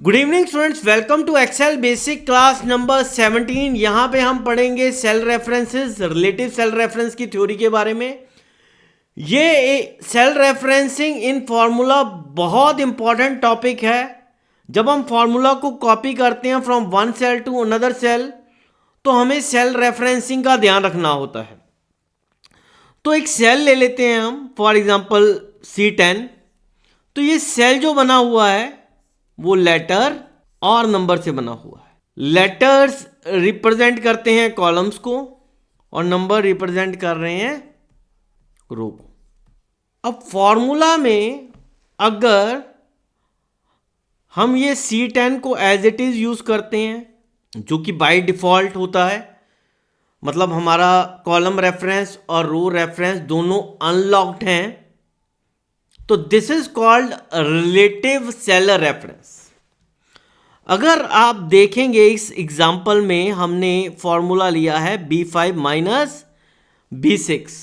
Good evening students, welcome to Excel basic class number 17। यहाँ पे हम पढ़ेंगे cell references, relative cell reference की थ्योरी के बारे में। ये सेल रेफरेंसिंग इन फॉर्मूला बहुत इंपॉर्टेंट टॉपिक है। जब हम फॉर्मूला को कॉपी करते हैं from one cell to another cell, तो हमें सेल रेफरेंसिंग का ध्यान रखना होता है। तो एक सेल ले लेते हैं हम, फॉर एग्जांपल C10। तो ये सेल जो बना हुआ है वो लेटर और नंबर से बना हुआ है। लेटर्स रिप्रेजेंट करते हैं कॉलम्स को और नंबर रिप्रेजेंट कर रहे हैं रो को। अब फॉर्मूला में अगर हम ये C10 को एज इट इज यूज करते हैं, जो कि बाय डिफॉल्ट होता है, मतलब हमारा कॉलम रेफरेंस और रो रेफरेंस दोनों अनलॉक्ड हैं, तो this is called relative cell reference. अगर आप देखेंगे इस एग्जाम्पल में हमने फॉर्मूला लिया है B5 माइनस B6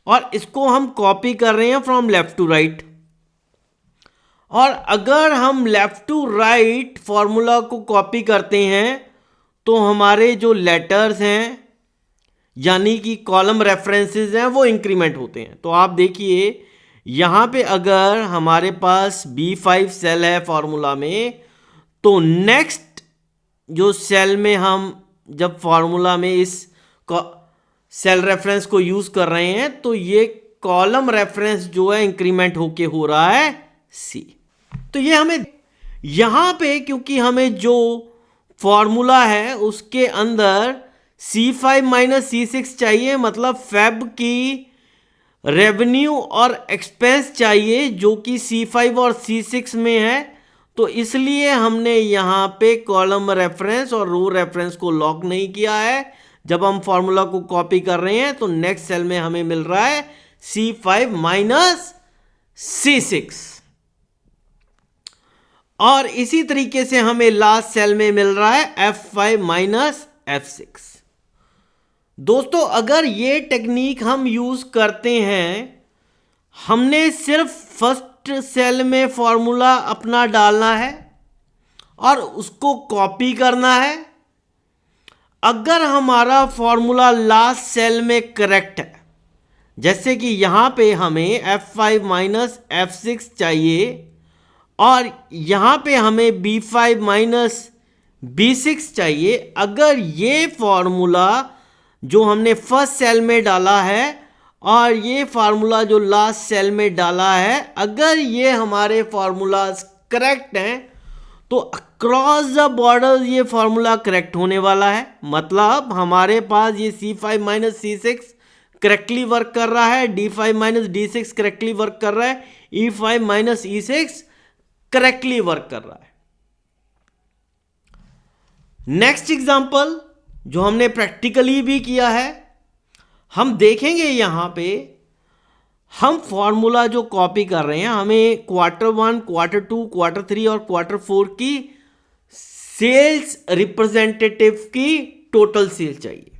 और इसको हम कॉपी कर रहे हैं फ्रॉम लेफ्ट टू राइट। और अगर हम लेफ्ट टू राइट फॉर्मूला को कॉपी करते हैं तो हमारे जो लेटर्स हैं यानी कि कॉलम रेफरेंसेस हैं वो इंक्रीमेंट होते हैं। तो आप देखिए यहाँ पे अगर हमारे पास B5 सेल है फॉर्मूला में, तो नेक्स्ट जो सेल में हम जब फॉर्मूला में इस सेल रेफरेंस को यूज कर रहे हैं तो ये कॉलम रेफरेंस जो है इंक्रीमेंट होके हो रहा है C। तो ये हमें यहां पे, क्योंकि हमें जो फॉर्मूला है उसके अंदर C5 माइनस C6 चाहिए, मतलब फेब की रेवेन्यू और एक्सपेंस चाहिए जो कि C5 और C6 में है। तो इसलिए हमने यहाँ पे कॉलम रेफरेंस और रो रेफरेंस को लॉक नहीं किया है। जब हम फॉर्मूला को कॉपी कर रहे हैं तो नेक्स्ट सेल में हमें मिल रहा है C5 माइनस C6 और इसी तरीके से हमें लास्ट सेल में मिल रहा है F5 माइनस F6। दोस्तों, अगर ये टेक्निक हम यूज करते हैं, हमने सिर्फ फर्स्ट सेल में फॉर्मूला अपना डालना है और उसको कॉपी करना है। अगर हमारा फॉर्मूला लास्ट सेल में करेक्ट है, जैसे कि यहां पे हमें F5 माइनस F6 चाहिए और यहां पे हमें B5 माइनस B6 चाहिए, अगर ये फॉर्मूला जो हमने फर्स्ट सेल में डाला है और ये फार्मूला जो लास्ट सेल में डाला है, अगर ये हमारे फार्मूलाज करेक्ट हैं तो अक्रॉस द बॉर्डर ये फार्मूला करेक्ट होने वाला है। मतलब हमारे पास ये C5 minus C6 correctly work कर रहा है, D5 minus D6 correctly work कर रहा है, E5 minus E6 correctly work कर रहा है। नेक्स्ट एग्जांपल जो हमने प्रैक्टिकली भी किया है, हम देखेंगे यहां पे हम फॉर्मूला जो कॉपी कर रहे हैं, हमें Q1, Q2, Q3 और Q4 की सेल्स रिप्रेजेंटेटिव की टोटल सेल चाहिए।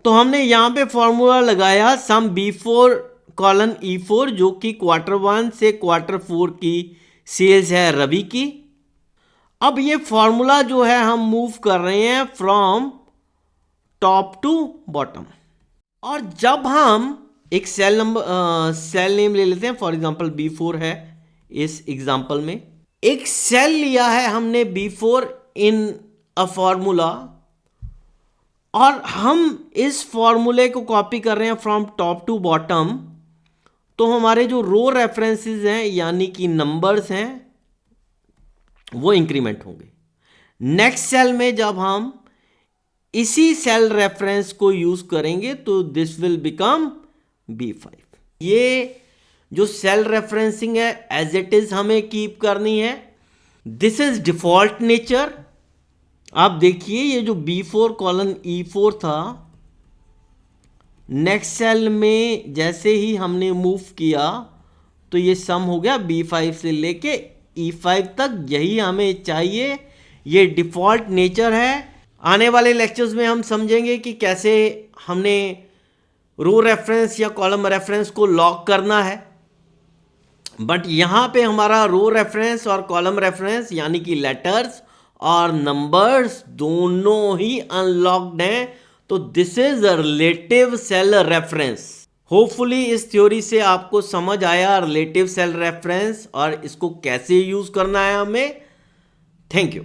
तो हमने यहां पे फॉर्मूला लगाया सम B4 कॉलन E4 जो कि Q1 से Q4 की सेल्स है रवि की। अब ये फॉर्मूला जो है हम मूव कर रहे हैं फ्रॉम टॉप टू बॉटम। और जब हम एक सेल नेम ले लेते हैं, फॉर एग्जांपल B4 है इस एग्जांपल में, एक सेल लिया है हमने B4 इन अ फॉर्मूला और हम इस फॉर्मूले को कॉपी कर रहे हैं फ्रॉम टॉप टू बॉटम। तो हमारे जो रो रेफरेंसेस हैं यानी कि नंबर्स हैं वो इंक्रीमेंट होंगे। नेक्स्ट सेल में जब हम इसी सेल रेफरेंस को यूज करेंगे तो दिस विल बिकम B5। ये जो सेल रेफरेंसिंग है एज इट इज हमें कीप करनी है। This is default nature. आप देखिए ये जो B4 कॉलन E4 था, नेक्स्ट सेल में जैसे ही हमने मूव किया तो ये सम हो गया B5 से लेके E5 तक। यही हमें चाहिए, ये डिफॉल्ट नेचर है। आने वाले लेक्चर्स में हम समझेंगे कि कैसे हमने रो रेफरेंस या कॉलम रेफरेंस को लॉक करना है। बट यहाँ पे हमारा रो रेफरेंस और कॉलम रेफरेंस यानी कि लेटर्स और नंबर्स दोनों ही अनलॉक्ड हैं, तो this is a relative cell reference. Hopefully इस थ्योरी से आपको समझ आया रिलेटिव सेल रेफरेंस और इसको कैसे यूज करना है हमें। Thank you.